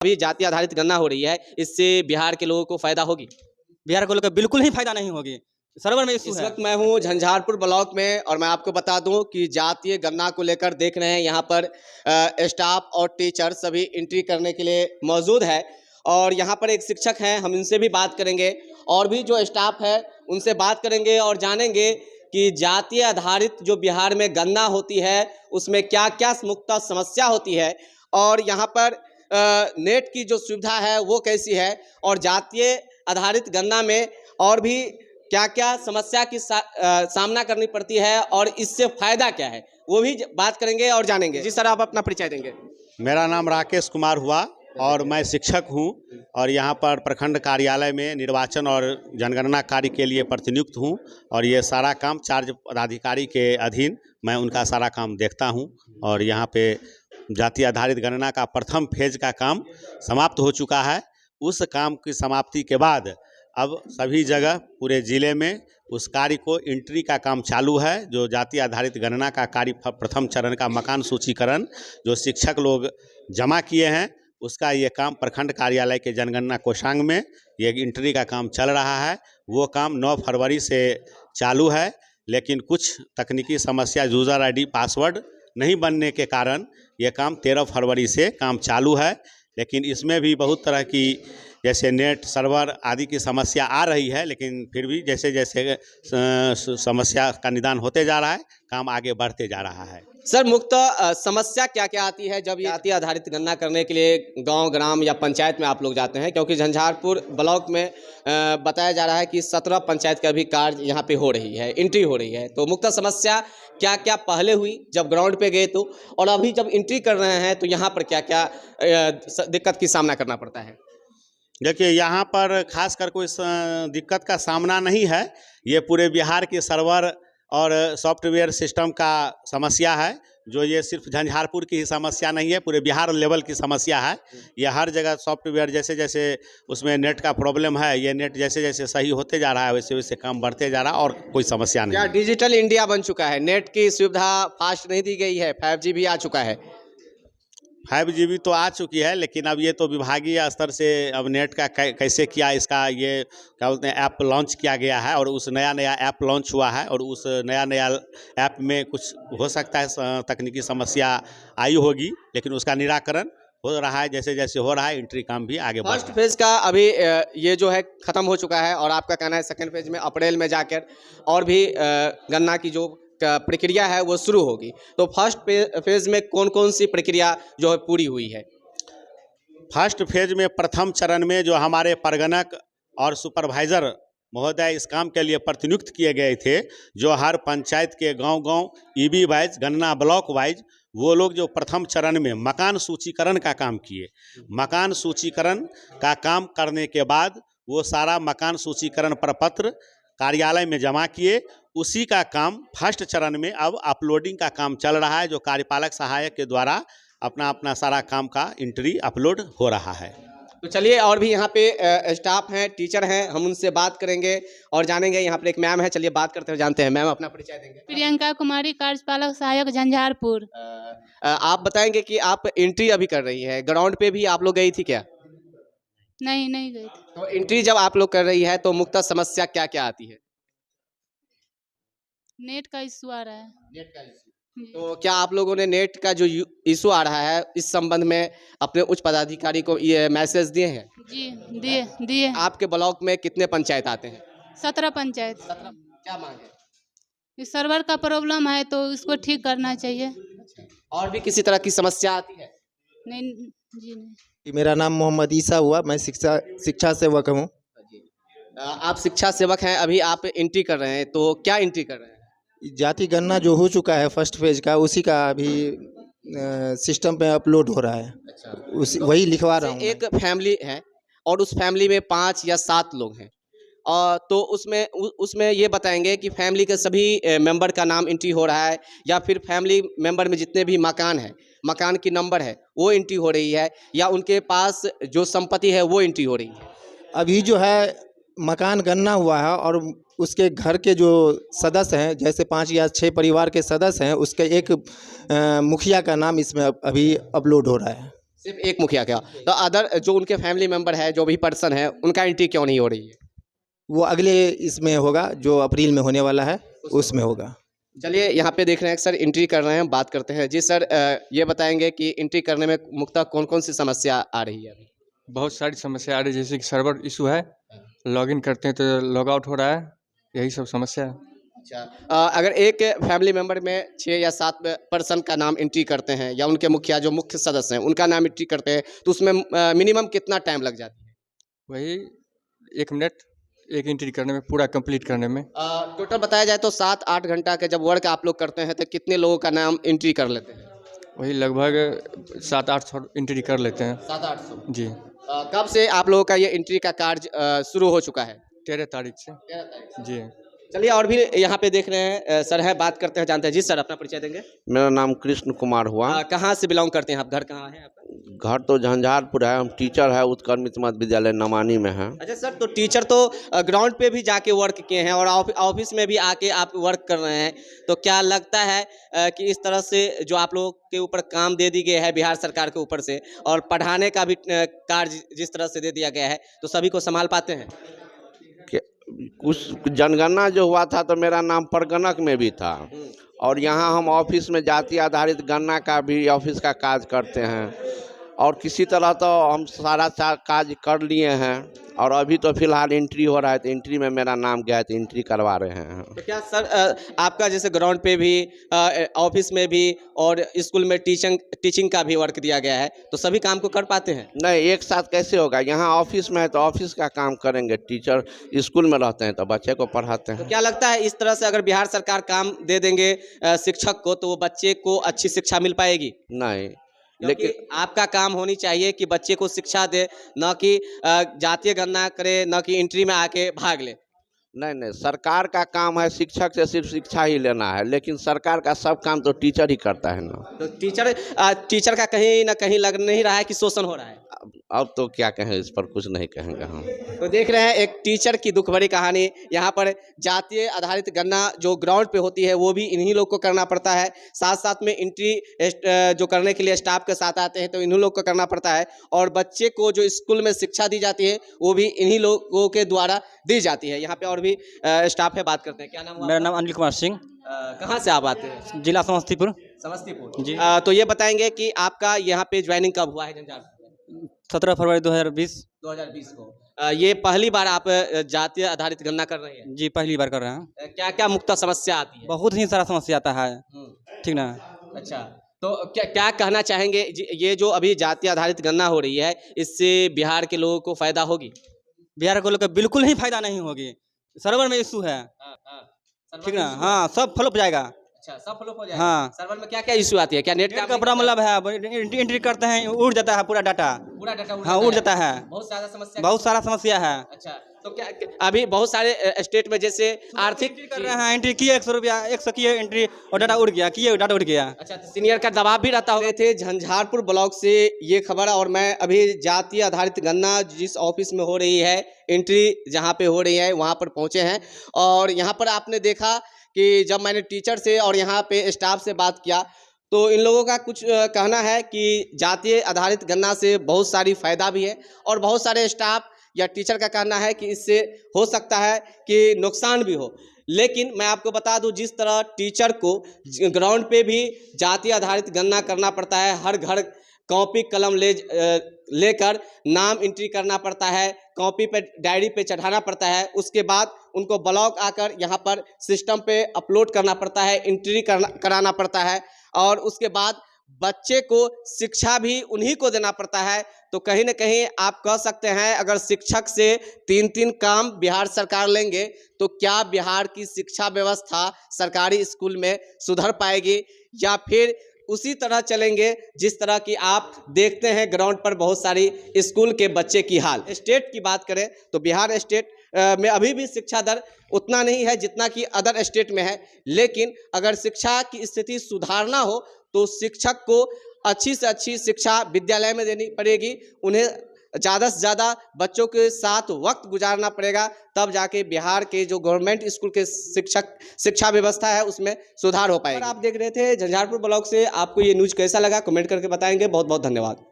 अभी जाति आधारित गणना हो रही है, इससे बिहार के लोगों को फायदा होगी? बिहार को लेकर बिल्कुल ही फायदा नहीं होगी। सर्वर में इशू इस है। वक्त मैं हूं झंझारपुर ब्लॉक में और मैं आपको बता दूं कि जातीय गणना को लेकर देख रहे हैं यहाँ पर स्टाफ और टीचर सभी एंट्री करने के लिए मौजूद है और यहाँ पर एक शिक्षक हैं, हम इनसे भी बात करेंगे और भी जो स्टाफ है उनसे बात करेंगे और जानेंगे कि जातीय आधारित जो बिहार में गणना होती है उसमें क्या क्या मुख्य समस्या होती है और यहाँ पर नेट की जो सुविधा है वो कैसी है और जातीय आधारित गणना में और भी क्या क्या समस्या की सामना करनी पड़ती है और इससे फायदा क्या है वो भी बात करेंगे और जानेंगे। जी सर, आप अपना परिचय देंगे। मेरा नाम राकेश कुमार हुआ और मैं शिक्षक हूं और यहां पर प्रखंड कार्यालय में निर्वाचन और जनगणना कार्य के लिए प्रतिनियुक्त हूं और ये सारा काम चार्ज पदाधिकारी के अधीन मैं उनका सारा काम देखता हूं और यहां पे जाति आधारित गणना का प्रथम फेज का काम समाप्त हो चुका है। उस काम की समाप्ति के बाद अब सभी जगह पूरे ज़िले में उस कार्य को एंट्री का काम चालू है। जो जाति आधारित गणना का कार्य प्रथम चरण का मकान सूचीकरण जो शिक्षक लोग जमा किए हैं उसका ये काम प्रखंड कार्यालय के जनगणना कोषांग में ये एंट्री का काम चल रहा है। वो काम 9 फरवरी से चालू है, लेकिन कुछ तकनीकी समस्या यूज़र आईडी पासवर्ड नहीं बनने के कारण ये काम 13 फरवरी से काम चालू है। लेकिन इसमें भी बहुत तरह की जैसे नेट सर्वर आदि की समस्या आ रही है, लेकिन फिर भी जैसे जैसे समस्या का निदान होते जा रहा है काम आगे बढ़ते जा रहा है। सर, मुख्य समस्या क्या क्या आती है जब जाति आधारित गणना करने के लिए गांव ग्राम या पंचायत में आप लोग जाते हैं? क्योंकि झंझारपुर ब्लॉक में बताया जा रहा है कि 17 पंचायत का भी कार्य यहाँ पे हो रही है, एंट्री हो रही है, तो मुख्य समस्या क्या क्या पहले हुई जब ग्राउंड पे गए तो, और अभी जब एंट्री कर रहे हैं तो यहाँ पर क्या क्या दिक्कत की सामना करना पड़ता है? देखिए, यहाँ पर खासकर कोई दिक्कत का सामना नहीं है। ये पूरे बिहार के सर्वर और सॉफ्टवेयर सिस्टम का समस्या है। जो ये सिर्फ झंझारपुर की ही समस्या नहीं है, पूरे बिहार लेवल की समस्या है। ये हर जगह सॉफ्टवेयर जैसे जैसे उसमें नेट का प्रॉब्लम है, ये नेट जैसे जैसे सही होते जा रहा है वैसे वैसे काम बढ़ते जा रहा है और कोई समस्या नहीं। क्या डिजिटल इंडिया बन चुका है? नेट की सुविधा फास्ट नहीं दी गई है, 5G भी आ चुका है? 5GB तो आ चुकी है, लेकिन अब ये तो विभागीय स्तर से अब नेट का कैसे किया इसका ये क्या बोलते हैं ऐप लॉन्च किया गया है और उस नया ऐप लॉन्च हुआ है और उस नया ऐप में कुछ हो सकता है तकनीकी समस्या आई होगी, लेकिन उसका निराकरण हो रहा है। जैसे जैसे हो रहा है एंट्री काम भी आगे बढ़ रहा है। फर्स्ट फेज का अभी ये जो है ख़त्म हो चुका है और आपका कहना है सेकंड फेज में अप्रैल में जाकर और भी गणना की जो प्रक्रिया है वो शुरू होगी, तो फर्स्ट फेज में कौन कौन सी प्रक्रिया जो है पूरी हुई है? फर्स्ट फेज में प्रथम चरण में जो हमारे परगणक और सुपरवाइज़र महोदय इस काम के लिए प्रतिनियुक्त किए गए थे, जो हर पंचायत के गांव-गांव ईबी वाइज गणना ब्लॉक वाइज वो लोग जो प्रथम चरण में मकान सूचीकरण का काम किए। मकान सूचीकरण का काम करने के बाद वो सारा मकान सूचीकरण प्रपत्र कार्यालय में जमा किए। उसी का काम फर्स्ट चरण में अब अपलोडिंग का काम चल रहा है, जो कार्यपालक सहायक के द्वारा अपना अपना सारा काम का एंट्री अपलोड हो रहा है। तो चलिए, और भी यहाँ पे स्टाफ हैं, टीचर हैं, हम उनसे बात करेंगे और जानेंगे। यहाँ पर एक मैम है, चलिए बात करते हुए जानते हैं। मैम, अपना परिचय देंगे। प्रियंका कुमारी, कार्यपालक सहायक झंझारपुर। आप बताएंगे कि आप एंट्री अभी कर रही है, ग्राउंड पे भी आप लोग गई थी क्या? नहीं गई थी। तो एंट्री जब आप लोग कर रही है तो मुख्य समस्या क्या क्या आती है? नेट का इशू आ रहा है। नेट का इशू। तो क्या आप लोगों ने नेट का जो इशू आ रहा है इस संबंध में अपने उच्च पदाधिकारी को ये मैसेज दिए हैं? जी दिए। आपके ब्लॉक में कितने पंचायत आते हैं? 17 पंचायत। 17। क्या मांग है? इस सर्वर का प्रॉब्लम है तो इसको ठीक करना चाहिए। और भी किसी तरह की समस्या आती है? नहीं जी नहीं। मेरा नाम मोहम्मद ईसा हुआ, मैं शिक्षा सेवक हूँ। आप शिक्षा सेवक हैं, अभी आप एंट्री कर रहे हैं, तो क्या एंट्री कर रहे हैं? जाति गणना जो हो चुका है फर्स्ट फेज का, उसी का अभी सिस्टम पे अपलोड हो रहा है। उसी वही लिखवा रहा हूँ। एक फैमिली है और उस फैमिली में 5 या 7 लोग हैं, और तो उसमें ये बताएंगे कि फैमिली के सभी मेंबर का नाम एंट्री हो रहा है या फिर फैमिली मेंबर में जितने भी मकान है, मकान की नंबर है वो एंट्री हो रही है, या उनके पास जो संपत्ति है वो एंट्री हो रही है? अभी जो है मकान गणना हुआ है और उसके घर के जो सदस्य हैं, जैसे 5 या 6 परिवार के सदस्य हैं, उसके एक मुखिया का नाम इसमें अभी अपलोड हो रहा है। सिर्फ एक मुखिया का, तो अदर जो उनके फैमिली मेंबर है, जो भी पर्सन है, उनका एंट्री क्यों नहीं हो रही है? वो अगले इसमें होगा, जो अप्रैल में होने वाला है उसमें होगा। चलिए यहाँ पे देख रहे हैं सर एंट्री कर रहे हैं, बात करते हैं। जी सर, ये बताएंगे कि एंट्री करने में मुख्यतः कौन कौन सी समस्या आ रही है अभी? बहुत सारी समस्या आ रही है, जैसे कि सर्वर इशू है, लॉगिन करते हैं तो लॉग आउट हो रहा है, यही सब समस्या है। अच्छा, अगर एक फैमिली मेंबर में 6 या 7 पर्सन का नाम एंट्री करते हैं, या उनके मुखिया जो मुख्य सदस्य हैं उनका नाम एंट्री करते हैं, तो उसमें मिनिमम कितना टाइम लग जाती है? वही 1 मिनट, एक एंट्री करने में, पूरा कंप्लीट करने में। टोटल बताया जाए तो 7-8 घंटा का जब वर्क आप लोग करते हैं, तो कितने लोगों का नाम एंट्री कर लेते हैं? वही लगभग 700-800 एंट्री कर लेते हैं। 700-800। जी, कब से आप लोगों का ये एंट्री का कार्य शुरू हो चुका है? 13 तारीख से। 13 तारीख से। जी, चलिए और भी यहाँ पे देख रहे हैं सर है, बात करते हैं, जानते हैं। जी सर, अपना परिचय देंगे? मेरा नाम कृष्ण कुमार हुआ। कहाँ से बिलोंग करते हैं आप? घर कहाँ है आपका? घर तो झंझारपुर है, हम टीचर है उत्कर्ष मित्र मध्य विद्यालय नमानी में है। अच्छा सर, तो टीचर तो ग्राउंड पे भी जाके वर्क किए हैं और ऑफिस में भी आके आप वर्क कर रहे हैं, तो क्या लगता है कि इस तरह से जो आप लोगों के ऊपर काम दे दी गई है बिहार सरकार के ऊपर से, और पढ़ाने का भी कार्य जिस तरह से दे दिया गया है, तो सभी को संभाल पाते हैं? कुछ जनगणना जो हुआ था तो मेरा नाम परगणक में भी था, और यहाँ हम ऑफिस में जाति आधारित गणना का भी ऑफिस का काज करते हैं, और किसी तरह तो हम सारा काज कर लिए हैं, और अभी तो फिलहाल एंट्री हो रहा है, तो एंट्री में मेरा नाम गया है तो एंट्री करवा रहे हैं। तो क्या सर आपका जैसे ग्राउंड पे भी, ऑफिस में भी और स्कूल में टीचिंग का भी वर्क दिया गया है, तो सभी काम को कर पाते हैं? नहीं, एक साथ कैसे होगा? यहाँ ऑफिस में है तो ऑफिस का काम करेंगे, टीचर स्कूल में रहते हैं तो बच्चे को पढ़ाते तो हैं। क्या लगता है इस तरह से अगर बिहार सरकार काम दे देंगे शिक्षक को, तो वो बच्चे को अच्छी शिक्षा मिल पाएगी? नहीं, लेकिन लेकिन आपका काम होनी चाहिए कि बच्चे को शिक्षा दे, न कि जातीय गणना करे, न कि एंट्री में आके भाग ले। नहीं, सरकार का काम है शिक्षक से सिर्फ शिक्षा ही लेना है, लेकिन सरकार का सब काम तो टीचर ही करता है ना। तो टीचर का कहीं ना कहीं लग नहीं रहा है कि शोषण हो रहा है? अब तो क्या कहें, इस पर कुछ नहीं कहेंगे हम। तो देख रहे हैं एक टीचर की दुख भरी कहानी। यहाँ पर जातीय आधारित गणना जो ग्राउंड पे होती है वो भी इन्हीं लोग को करना पड़ता है, साथ साथ में एंट्री जो करने के लिए स्टाफ के साथ आते हैं तो इन्हीं लोग को करना पड़ता है, और बच्चे को जो स्कूल में शिक्षा दी जाती है वो भी इन्हीं लोगों के द्वारा दी जाती है। यहाँ पे और भी स्टाफ है, बात करते हैं। क्या नाम हुआ मेरा आपका? नाम अनिल कुमार सिंह, कहाँ से आप आते हैं? जिला समस्तीपुर। समस्तीपुर जी। तो ये बताएंगे कि आपका यहाँ पे ज्वाइनिंग कब हुआ है झंझारपुर? 17 फरवरी 2020। 2020 को। ये पहली बार आप जातीय आधारित गणना कर रहे हैं? जी, पहली बार कर रहे हैं। क्या क्या मुख्य समस्या आती है? बहुत ही सारा समस्या आता है, ठीक ना। अच्छा, तो क्या क्या कहना चाहेंगे ये जो अभी जातीय आधारित गणना हो रही है, इससे बिहार के लोगों को फायदा होगी? बिहार को लेकर बिल्कुल ही फायदा नहीं होगी, सर्वर में इशू है, ठीक ना। हाँ, सब फ्लॉप जाएगा। अच्छा, सब फ्लॉप हो जाएगा। हाँ, सर्वर में क्या क्या इशू आती है? क्या नेट का प्रॉब्लम है, एंट्री करते हैं उड़ जाता है पूरा डाटा। पूरा डाटा हाँ, उड़ जाता है, बहुत सारा समस्या। बहुत सारा समस्या है। अच्छा, तो क्या अभी बहुत सारे स्टेट में जैसे आर्थिक कर रहे हैं, एंट्री किए 100 रुपया, 100 किए एंट्री और डाटा उड़ गया, किए डाटा उड़ गया। अच्छा, तो सीनियर का दबाव भी रहता होगा। थे झंझारपुर ब्लॉक से ये खबर, और मैं अभी जातीय आधारित गणना जिस ऑफिस में हो रही है, एंट्री जहाँ पे हो रही है वहाँ पर पहुँचे हैं, और यहाँ पर आपने देखा कि जब मैंने टीचर से और यहाँ पे स्टाफ से बात किया तो इन लोगों का कुछ कहना है कि जातीय आधारित गणना से बहुत सारी फ़ायदा भी है, और बहुत सारे स्टाफ या टीचर का कहना है कि इससे हो सकता है कि नुकसान भी हो। लेकिन मैं आपको बता दूं, जिस तरह टीचर को ग्राउंड पे भी जातीय आधारित गणना करना पड़ता है, हर घर कॉपी कलम लेकर नाम एंट्री करना पड़ता है, कॉपी पे डायरी पे चढ़ाना पड़ता है, उसके बाद उनको ब्लॉक आकर यहाँ पर सिस्टम पे अपलोड करना पड़ता है, एंट्री कराना पड़ता है, और उसके बाद बच्चे को शिक्षा भी उन्हीं को देना पड़ता है। तो कहीं ना कहीं आप कह सकते हैं, अगर शिक्षक से 3-3 काम बिहार सरकार लेंगे तो क्या बिहार की शिक्षा व्यवस्था सरकारी स्कूल में सुधर पाएगी, या फिर उसी तरह चलेंगे जिस तरह की आप देखते हैं ग्राउंड पर बहुत सारी स्कूल के बच्चे की हाल। स्टेट की बात करें तो बिहार स्टेट में अभी भी शिक्षा दर उतना नहीं है जितना कि अदर स्टेट में है, लेकिन अगर शिक्षा की स्थिति सुधारना हो तो शिक्षक को अच्छी से अच्छी शिक्षा विद्यालय में देनी पड़ेगी, उन्हें ज़्यादा से ज़्यादा बच्चों के साथ वक्त गुजारना पड़ेगा, तब जाके बिहार के जो गवर्नमेंट स्कूल के शिक्षा व्यवस्था है उसमें सुधार हो पाएगा। आप देख रहे थे झंझारपुर ब्लॉक से, आपको ये न्यूज़ कैसा लगा कमेंट करके बताएंगे। बहुत बहुत धन्यवाद।